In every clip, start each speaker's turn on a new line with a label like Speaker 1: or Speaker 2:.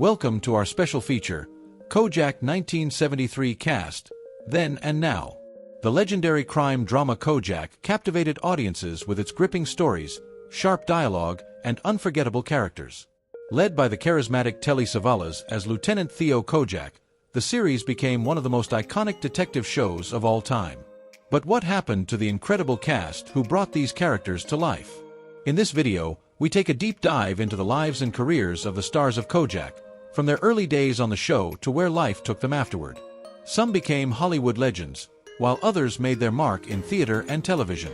Speaker 1: Welcome to our special feature, Kojak 1973 Cast, Then and Now. The legendary crime drama Kojak captivated audiences with its gripping stories, sharp dialogue, and unforgettable characters. Led by the charismatic Telly Savalas as Lieutenant Theo Kojak, the series became one of the most iconic detective shows of all time. But what happened to the incredible cast who brought these characters to life? In this video, we take a deep dive into the lives and careers of the stars of Kojak, from their early days on the show to where life took them afterward. Some became Hollywood legends, while others made their mark in theater and television.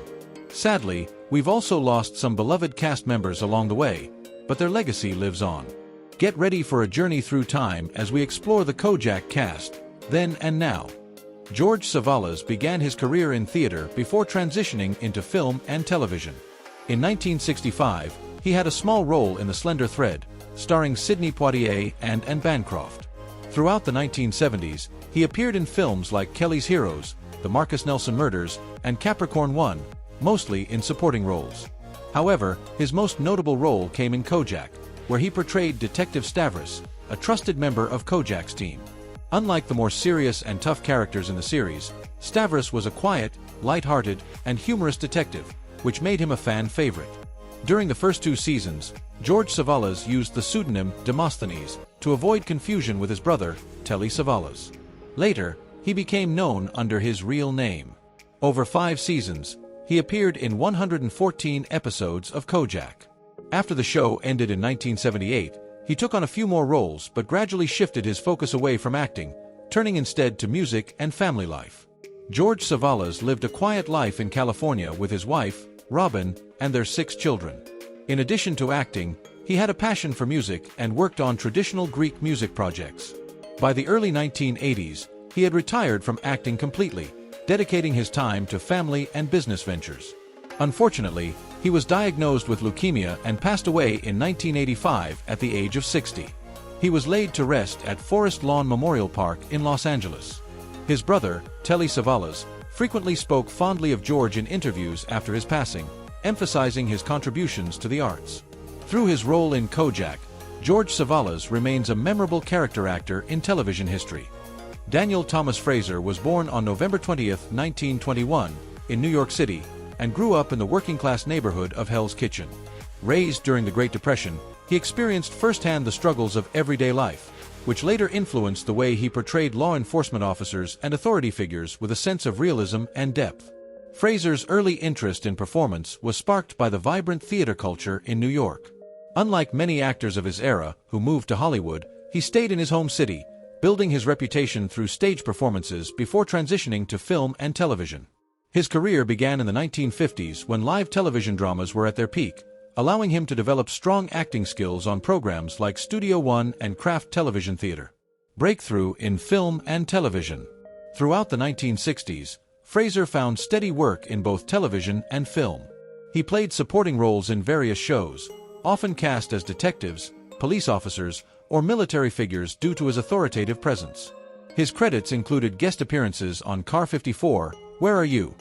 Speaker 1: Sadly, we've also lost some beloved cast members along the way, but their legacy lives on. Get ready for a journey through time as we explore the Kojak cast, then and now. George Savalas began his career in theater before transitioning into film and television. In 1965, he had a small role in The Slender Thread, starring Sidney Poitier and Anne Bancroft. Throughout the 1970s, he appeared in films like Kelly's Heroes, The Marcus Nelson Murders, and Capricorn 1, mostly in supporting roles. However, his most notable role came in Kojak, where he portrayed Detective Stavros, a trusted member of Kojak's team. Unlike the more serious and tough characters in the series, Stavros was a quiet, light-hearted, and humorous detective, which made him a fan favorite. During the first 2 seasons, George Savalas used the pseudonym Demosthenes to avoid confusion with his brother, Telly Savalas. Later, he became known under his real name. Over 5 seasons, he appeared in 114 episodes of Kojak. After the show ended in 1978, he took on a few more roles but gradually shifted his focus away from acting, turning instead to music and family life. George Savalas lived a quiet life in California with his wife, Robin, and their 6 children. In addition to acting, he had a passion for music and worked on traditional Greek music projects. By the early 1980s, he had retired from acting completely, dedicating his time to family and business ventures. Unfortunately, he was diagnosed with leukemia and passed away in 1985 at the age of 60. He was laid to rest at Forest Lawn Memorial Park in Los Angeles. His brother, Telly Savalas, frequently spoke fondly of George in interviews after his passing, emphasizing his contributions to the arts. Through his role in Kojak, George Savalas remains a memorable character actor in television history. Daniel Thomas Fraser was born on November 20, 1921, in New York City, and grew up in the working-class neighborhood of Hell's Kitchen. Raised during the Great Depression, he experienced firsthand the struggles of everyday life, which later influenced the way he portrayed law enforcement officers and authority figures with a sense of realism and depth. Fraser's early interest in performance was sparked by the vibrant theater culture in New York. Unlike many actors of his era who moved to Hollywood, he stayed in his home city, building his reputation through stage performances before transitioning to film and television. His career began in the 1950s when live television dramas were at their peak, allowing him to develop strong acting skills on programs like Studio One and Kraft Television Theater. Breakthrough in film and television. Throughout the 1960s, Fraser found steady work in both television and film. He played supporting roles in various shows, often cast as detectives, police officers, or military figures due to his authoritative presence. His credits included guest appearances on Car 54, Where Are You?,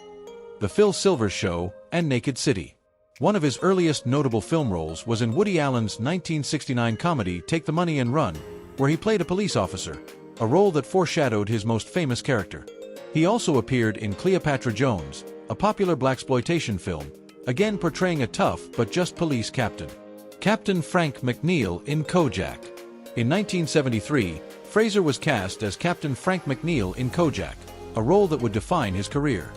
Speaker 1: The Phil Silvers Show, and Naked City. One of his earliest notable film roles was in Woody Allen's 1969 comedy Take the Money and Run, where he played a police officer, a role that foreshadowed his most famous character. He also appeared in Cleopatra Jones, a popular blaxploitation film, again portraying a tough but just police captain. Captain Frank McNeil in Kojak. In 1973, Fraser was cast as Captain Frank McNeil in Kojak, a role that would define his career.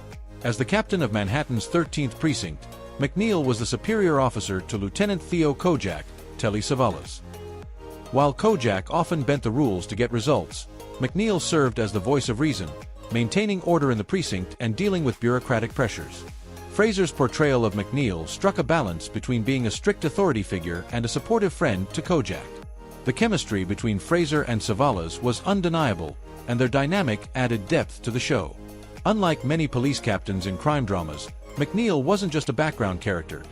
Speaker 1: As the captain of Manhattan's 13th Precinct, McNeil was the superior officer to Lieutenant Theo Kojak, Telly Savalas. While Kojak often bent the rules to get results, McNeil served as the voice of reason, maintaining order in the precinct and dealing with bureaucratic pressures. Fraser's portrayal of McNeil struck a balance between being a strict authority figure and a supportive friend to Kojak. The chemistry between Fraser and Savalas was undeniable, and their dynamic added depth to the show. Unlike many police captains in crime dramas, McNeil wasn't just a background character.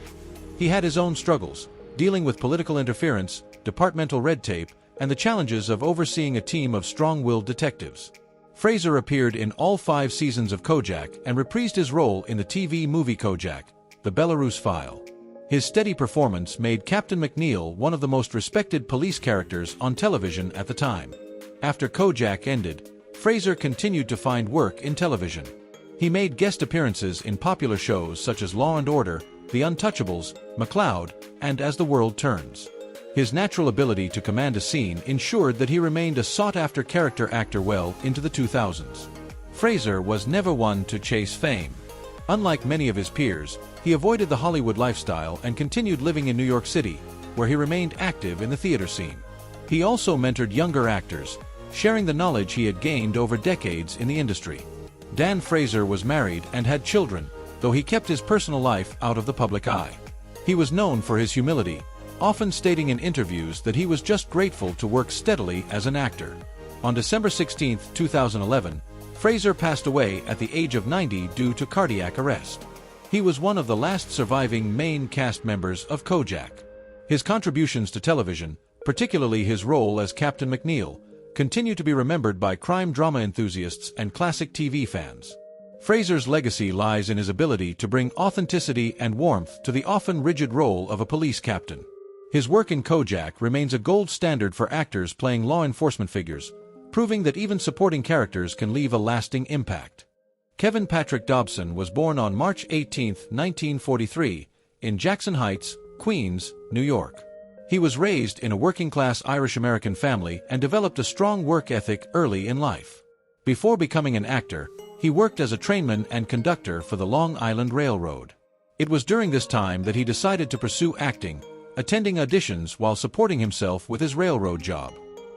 Speaker 1: He had his own struggles, dealing with political interference, departmental red tape, and the challenges of overseeing a team of strong-willed detectives. Fraser appeared in all 5 seasons of Kojak and reprised his role in the TV movie Kojak, The Belarus File. His steady performance made Captain McNeil one of the most respected police characters on television at the time. After Kojak ended, Fraser continued to find work in television. He made guest appearances in popular shows such as Law & Order, The Untouchables, McCloud, and As the World Turns. His natural ability to command a scene ensured that he remained a sought-after character actor well into the 2000s. Fraser was never one to chase fame. Unlike many of his peers, he avoided the Hollywood lifestyle and continued living in New York City, where he remained active in the theater scene. He also mentored younger actors, sharing the knowledge he had gained over decades in the industry. Dan Fraser was married and had children, though he kept his personal life out of the public eye. He was known for his humility, often stating in interviews that he was just grateful to work steadily as an actor. On December 16, 2011, Fraser passed away at the age of 90 due to cardiac arrest. He was one of the last surviving main cast members of Kojak. His contributions to television, particularly his role as Captain McNeil, continue to be remembered by crime drama enthusiasts and classic TV fans. Fraser's legacy lies in his ability to bring authenticity and warmth to the often rigid role of a police captain. His work in Kojak remains a gold standard for actors playing law enforcement figures, proving that even supporting characters can leave a lasting impact. Kevin Patrick Dobson was born on March 18, 1943, in Jackson Heights, Queens, New York. He was raised in a working-class Irish-American family and developed a strong work ethic early in life. Before becoming an actor, he worked as a trainman and conductor for the Long Island Railroad. It was during this time that he decided to pursue acting, attending auditions while supporting himself with his railroad job.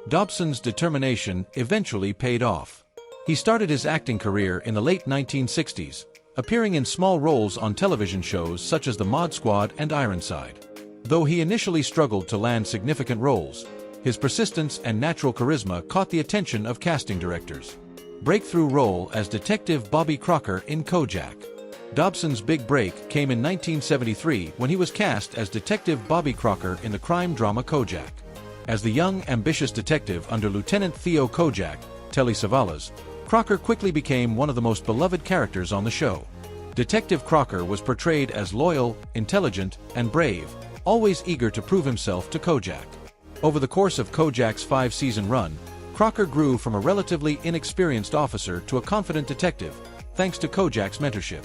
Speaker 1: Dobson's determination eventually paid off. He started his acting career in the late 1960s, appearing in small roles on television shows such as The Mod Squad and Ironside. Though he initially struggled to land significant roles, his persistence and natural charisma caught the attention of casting directors. Breakthrough role as Detective Bobby Crocker in Kojak. Dobson's big break came in 1973 when he was cast as Detective Bobby Crocker in the crime drama Kojak. As the young, ambitious detective under Lieutenant Theo Kojak, Telly Savalas, Crocker quickly became one of the most beloved characters on the show. Detective Crocker was portrayed as loyal, intelligent, and brave, always eager to prove himself to Kojak. Over the course of Kojak's 5-season run, Crocker grew from a relatively inexperienced officer to a confident detective, thanks to Kojak's mentorship.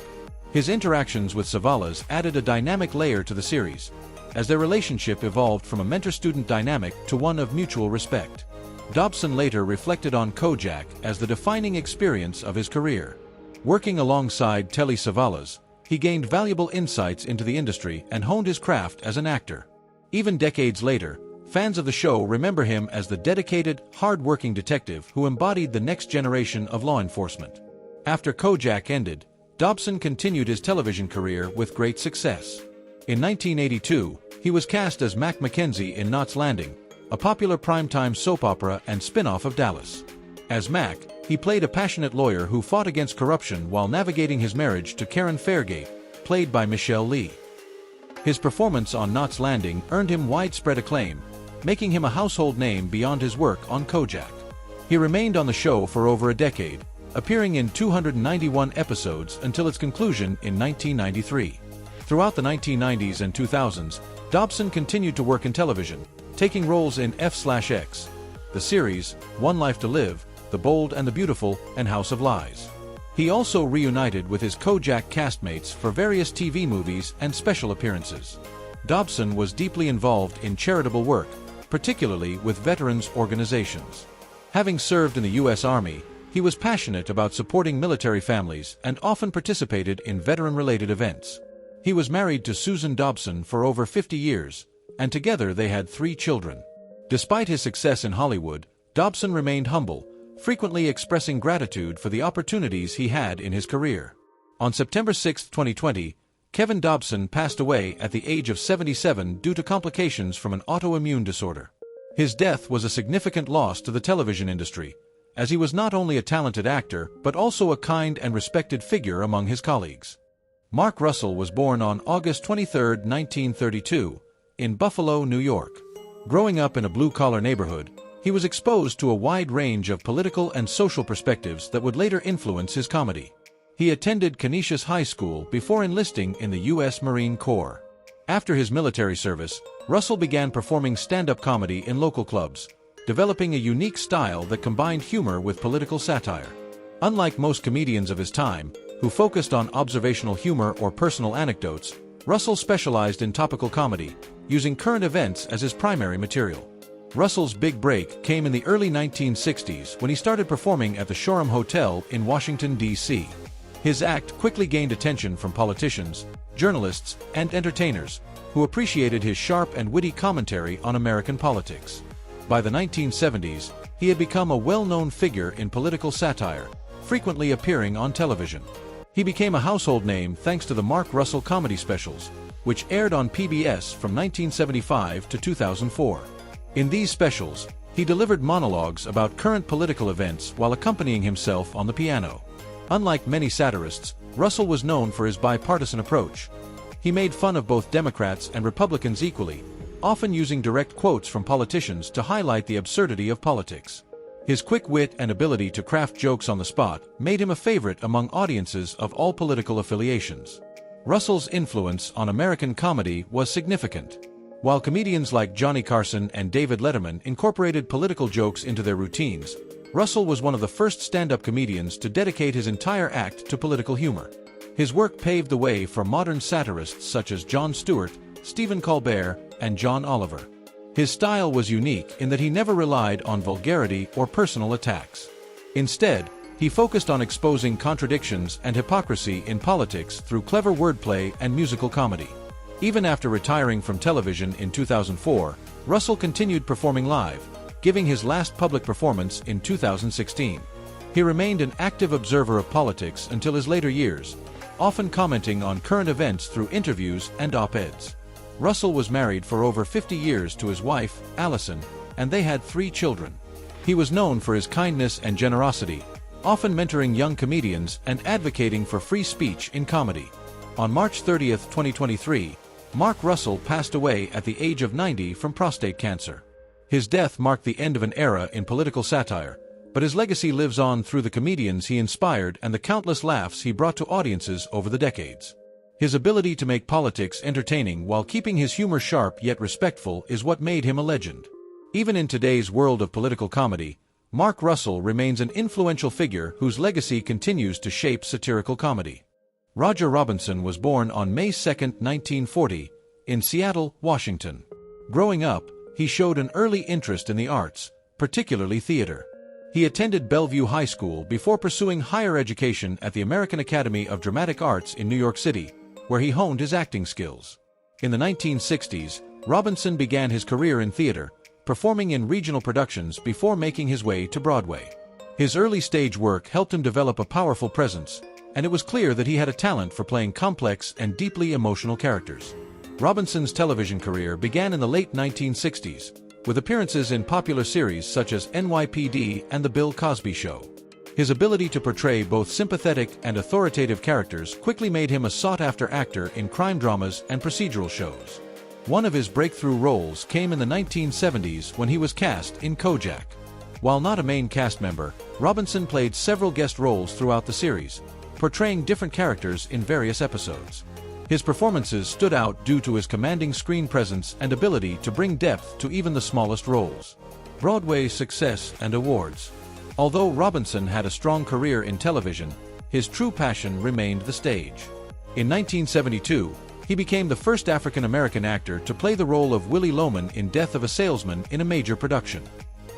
Speaker 1: His interactions with Savalas added a dynamic layer to the series, as their relationship evolved from a mentor-student dynamic to one of mutual respect. Dobson later reflected on Kojak as the defining experience of his career. Working alongside Telly Savalas, he gained valuable insights into the industry and honed his craft as an actor. Even decades later, fans of the show remember him as the dedicated, hard-working detective who embodied the next generation of law enforcement. After Kojak ended, Dobson continued his television career with great success. In 1982, he was cast as Mac Mackenzie in Knots Landing, a popular primetime soap opera and spin-off of Dallas. As Mac, he played a passionate lawyer who fought against corruption while navigating his marriage to Karen Fairgate, played by Michelle Lee. His performance on Knots Landing earned him widespread acclaim, making him a household name beyond his work on Kojak. He remained on the show for over a decade, appearing in 291 episodes until its conclusion in 1993. Throughout the 1990s and 2000s, Dobson continued to work in television, taking roles in F/X, the series, One Life to Live, The Bold and the Beautiful, and House of Lies. He also reunited with his Kojak castmates for various TV movies and special appearances. Dobson was deeply involved in charitable work, particularly with veterans organizations. Having served in the U.S. Army, he was passionate about supporting military families and often participated in veteran-related events. He was married to Susan Dobson for over 50 years, and together they had 3 children. Despite his success in Hollywood, Dobson remained humble, frequently expressing gratitude for the opportunities he had in his career. On September 6, 2020, Kevin Dobson passed away at the age of 77 due to complications from an autoimmune disorder. His death was a significant loss to the television industry, as he was not only a talented actor but also a kind and respected figure among his colleagues. Mark Russell was born on August 23, 1932, in Buffalo, New York. Growing up in a blue-collar neighborhood, he was exposed to a wide range of political and social perspectives that would later influence his comedy. He attended Canisius High School before enlisting in the U.S. Marine Corps. After his military service, Russell began performing stand-up comedy in local clubs, developing a unique style that combined humor with political satire. Unlike most comedians of his time, who focused on observational humor or personal anecdotes, Russell specialized in topical comedy, using current events as his primary material. Russell's big break came in the early 1960s when he started performing at the Shoreham Hotel in Washington, D.C. His act quickly gained attention from politicians, journalists, and entertainers, who appreciated his sharp and witty commentary on American politics. By the 1970s, he had become a well-known figure in political satire, frequently appearing on television. He became a household name thanks to the Mark Russell comedy specials, which aired on PBS from 1975 to 2004. In these specials, he delivered monologues about current political events while accompanying himself on the piano. Unlike many satirists, Russell was known for his bipartisan approach. He made fun of both Democrats and Republicans equally, often using direct quotes from politicians to highlight the absurdity of politics. His quick wit and ability to craft jokes on the spot made him a favorite among audiences of all political affiliations. Russell's influence on American comedy was significant. While comedians like Johnny Carson and David Letterman incorporated political jokes into their routines, Russell was one of the first stand-up comedians to dedicate his entire act to political humor. His work paved the way for modern satirists such as Jon Stewart, Stephen Colbert, and John Oliver. His style was unique in that he never relied on vulgarity or personal attacks. Instead, he focused on exposing contradictions and hypocrisy in politics through clever wordplay and musical comedy. Even after retiring from television in 2004, Russell continued performing live, giving his last public performance in 2016. He remained an active observer of politics until his later years, often commenting on current events through interviews and op-eds. Russell was married for over 50 years to his wife, Allison, and they had 3 children. He was known for his kindness and generosity, often mentoring young comedians and advocating for free speech in comedy. On March 30, 2023, Mark Russell passed away at the age of 90 from prostate cancer. His death marked the end of an era in political satire, but his legacy lives on through the comedians he inspired and the countless laughs he brought to audiences over the decades. His ability to make politics entertaining while keeping his humor sharp yet respectful is what made him a legend. Even in today's world of political comedy, Mark Russell remains an influential figure whose legacy continues to shape satirical comedy. Roger Robinson was born on May 2, 1940, in Seattle, Washington. Growing up, he showed an early interest in the arts, particularly theater. He attended Bellevue High School before pursuing higher education at the American Academy of Dramatic Arts in New York City, where he honed his acting skills. In the 1960s, Robinson began his career in theater, performing in regional productions before making his way to Broadway. His early stage work helped him develop a powerful presence, and it was clear that he had a talent for playing complex and deeply emotional characters. Robinson's television career began in the late 1960s, with appearances in popular series such as NYPD and The Bill Cosby Show. His ability to portray both sympathetic and authoritative characters quickly made him a sought-after actor in crime dramas and procedural shows. One of his breakthrough roles came in the 1970s when he was cast in Kojak. While not a main cast member, Robinson played several guest roles throughout the series, portraying different characters in various episodes. His performances stood out due to his commanding screen presence and ability to bring depth to even the smallest roles. Broadway success and awards. Although Robinson had a strong career in television, his true passion remained the stage. In 1972, he became the first African-American actor to play the role of Willie Loman in Death of a Salesman in a major production.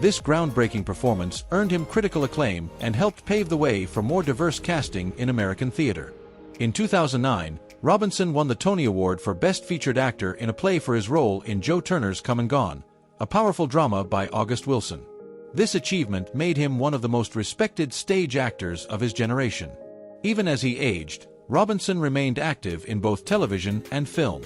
Speaker 1: This groundbreaking performance earned him critical acclaim and helped pave the way for more diverse casting in American theater. In 2009, Robinson won the Tony Award for Best Featured Actor in a Play for his role in Joe Turner's Come and Gone, a powerful drama by August Wilson. This achievement made him one of the most respected stage actors of his generation. Even as he aged, Robinson remained active in both television and film.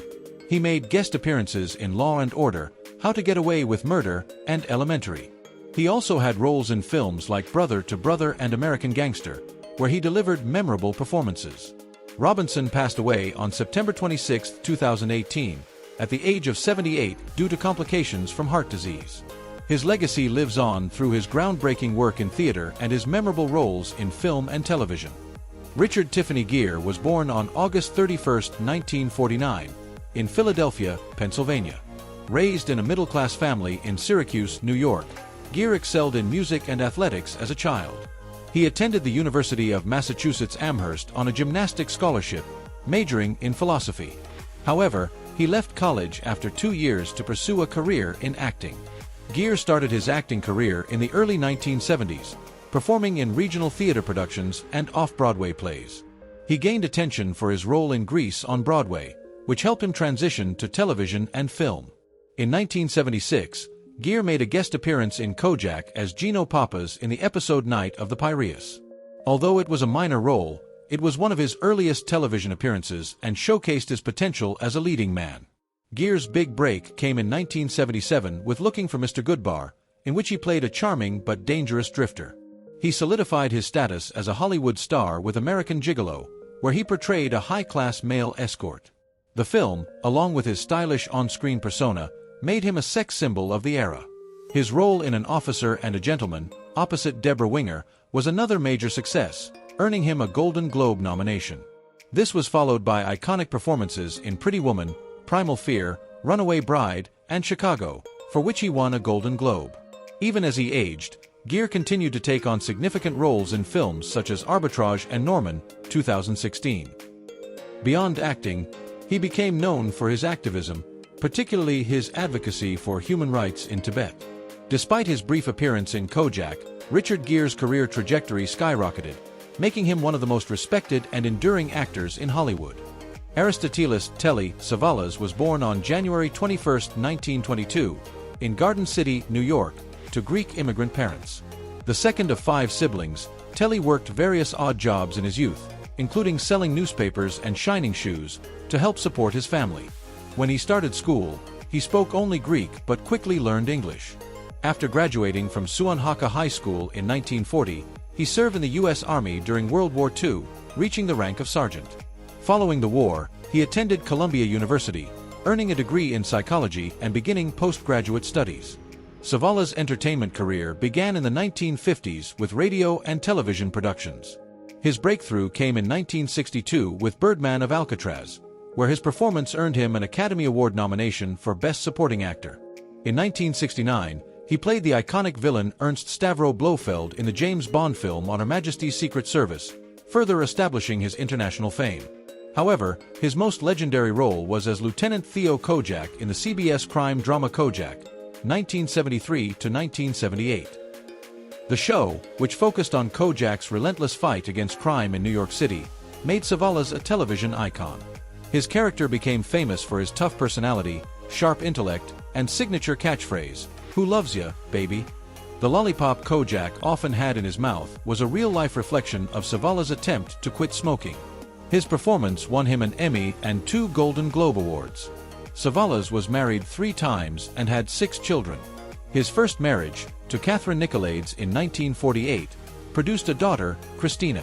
Speaker 1: He made guest appearances in Law and Order, How to Get Away with Murder, and Elementary. He also had roles in films like Brother to Brother and American Gangster, where he delivered memorable performances. Robinson passed away on September 26, 2018, at the age of 78 due to complications from heart disease. His legacy lives on through his groundbreaking work in theater and his memorable roles in film and television. Richard Tiffany Gere was born on August 31, 1949, in Philadelphia, Pennsylvania. Raised in a middle-class family in Syracuse, New York, Gere excelled in music and athletics as a child. He attended the University of Massachusetts Amherst on a gymnastics scholarship, majoring in philosophy. However, he left college after 2 years to pursue a career in acting. Gere started his acting career in the early 1970s, performing in regional theater productions and off-Broadway plays. He gained attention for his role in Grease on Broadway, which helped him transition to television and film. In 1976, Gere made a guest appearance in Kojak as Gino Papas in the episode Night of the Piraeus. Although it was a minor role, it was one of his earliest television appearances and showcased his potential as a leading man. Gere's big break came in 1977 with Looking for Mr. Goodbar, in which he played a charming but dangerous drifter. He solidified his status as a Hollywood star with American Gigolo, where he portrayed a high-class male escort. The film, along with his stylish on-screen persona, made him a sex symbol of the era. His role in An Officer and a Gentleman, opposite Deborah Winger, was another major success, earning him a Golden Globe nomination. This was followed by iconic performances in Pretty Woman, Primal Fear, Runaway Bride, and Chicago, for which he won a Golden Globe. Even as he aged, Gere continued to take on significant roles in films such as Arbitrage and Norman, 2016. Beyond acting, he became known for his activism, particularly his advocacy for human rights in Tibet. Despite his brief appearance in Kojak, Richard Gere's career trajectory skyrocketed, making him one of the most respected and enduring actors in Hollywood. Aristotelis Telly Savalas was born on January 21, 1922, in Garden City, New York, to Greek immigrant parents. The second of 5 siblings, Telly worked various odd jobs in his youth, including selling newspapers and shining shoes, to help support his family. When he started school, he spoke only Greek but quickly learned English. After graduating from Suanhaka High School in 1940, he served in the U.S. Army during World War II, reaching the rank of sergeant. Following the war, he attended Columbia University, earning a degree in psychology and beginning postgraduate studies. Savalas' entertainment career began in the 1950s with radio and television productions. His breakthrough came in 1962 with Birdman of Alcatraz, where his performance earned him an Academy Award nomination for Best Supporting Actor. In 1969, he played the iconic villain Ernst Stavro Blofeld in the James Bond film On Her Majesty's Secret Service, further establishing his international fame. However, his most legendary role was as Lieutenant Theo Kojak in the CBS crime drama Kojak, 1973 to 1978. The show, which focused on Kojak's relentless fight against crime in New York City, made Savalas a television icon. His character became famous for his tough personality, sharp intellect, and signature catchphrase, "Who loves ya, baby?" The lollipop Kojak often had in his mouth was a real-life reflection of Savalas' attempt to quit smoking. His performance won him an Emmy and 2 Golden Globe Awards. Savalas was married 3 times and had 6 children. His first marriage, to Catherine Nicolaides in 1948, produced a daughter, Christina.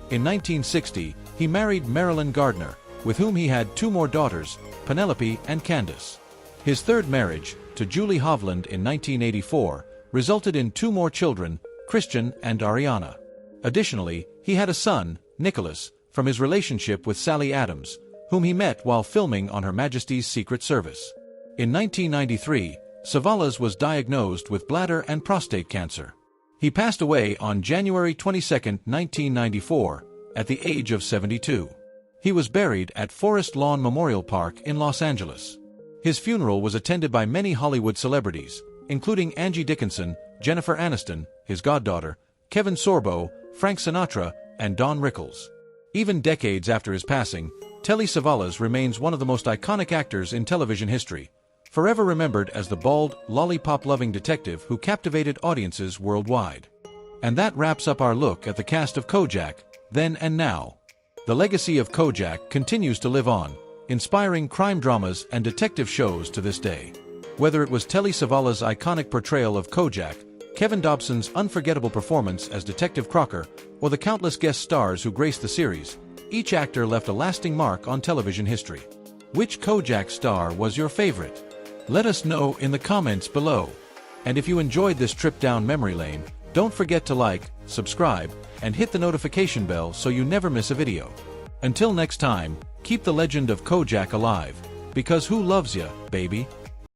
Speaker 1: In 1960, he married Marilyn Gardner, with whom he had 2 more daughters, Penelope and Candace. His third marriage, to Julie Hovland in 1984, resulted in 2 more children, Christian and Ariana. Additionally, he had a son, Nicholas, from his relationship with Sally Adams, whom he met while filming On Her Majesty's Secret Service. In 1993, Savalas was diagnosed with bladder and prostate cancer. He passed away on January 22, 1994, at the age of 72. He was buried at Forest Lawn Memorial Park in Los Angeles. His funeral was attended by many Hollywood celebrities, including Angie Dickinson, Jennifer Aniston, his goddaughter, Kevin Sorbo, Frank Sinatra, and Don Rickles. Even decades after his passing, Telly Savalas remains one of the most iconic actors in television history, forever remembered as the bald, lollipop-loving detective who captivated audiences worldwide. And that wraps up our look at the cast of Kojak, Then and Now. The legacy of Kojak continues to live on, inspiring crime dramas and detective shows to this day. Whether it was Telly Savalas' iconic portrayal of Kojak, Kevin Dobson's unforgettable performance as Detective Crocker, or the countless guest stars who graced the series, each actor left a lasting mark on television history. Which Kojak star was your favorite? Let us know in the comments below. And if you enjoyed this trip down memory lane, don't forget to like, subscribe, and hit the notification bell so you never miss a video. Until next time, keep the legend of Kojak alive, Because who loves ya, baby?